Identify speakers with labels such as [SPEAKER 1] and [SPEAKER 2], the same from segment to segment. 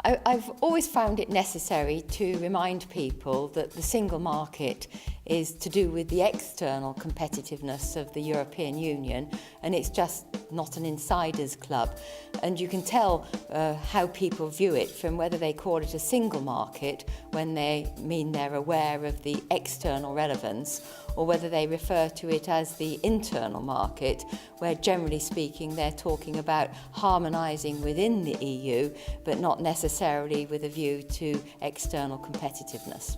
[SPEAKER 1] I've always found it necessary to remind people that the single market is to do with the external competitiveness of the European Union, and it's just not an insiders club. And you can tell how people view it from whether they call it a single market when they mean they're aware of the external relevance, or whether they refer to it as the internal market, where generally speaking they're talking about harmonising within the EU, but not necessarily with a view to external competitiveness.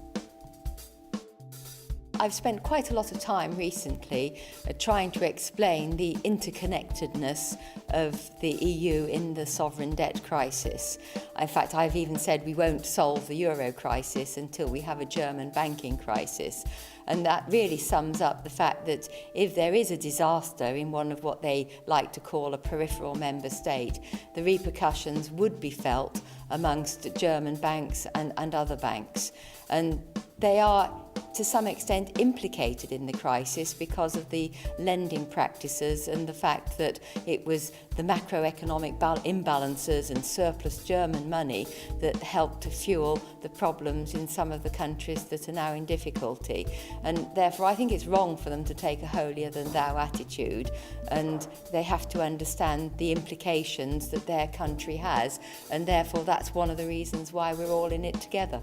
[SPEAKER 1] I've spent quite a lot of time recently trying to explain the interconnectedness of the EU in the sovereign debt crisis. In fact, I've even said we won't solve the euro crisis until we have a German banking crisis. And that really sums up the fact that if there is a disaster in one of what they like to call a peripheral member state, the repercussions would be felt amongst German banks and other banks. And they are to some extent implicated in the crisis because of the lending practices and the fact that it was the macroeconomic imbalances and surplus German money that helped to fuel the problems in some of the countries that are now in difficulty. And therefore I think it's wrong for them to take a holier-than-thou attitude, and they have to understand the implications that their country has, and therefore that's one of the reasons why we're all in it together.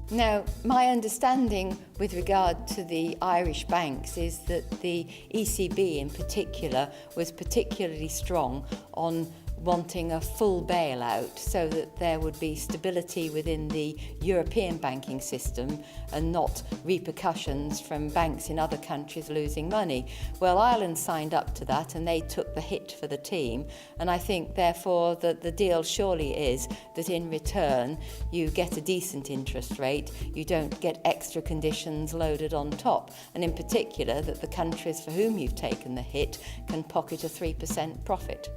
[SPEAKER 1] Now, my understanding with regard to the Irish banks is that the ECB in particular was particularly strong on wanting a full bailout so that there would be stability within the European banking system and not repercussions from banks in other countries losing money. Well, Ireland signed up to that and they took the hit for the team, and I think therefore that the deal surely is that in return you get a decent interest rate, you don't get extra conditions loaded on top, and in particular that the countries for whom you've taken the hit can pocket a 3% profit.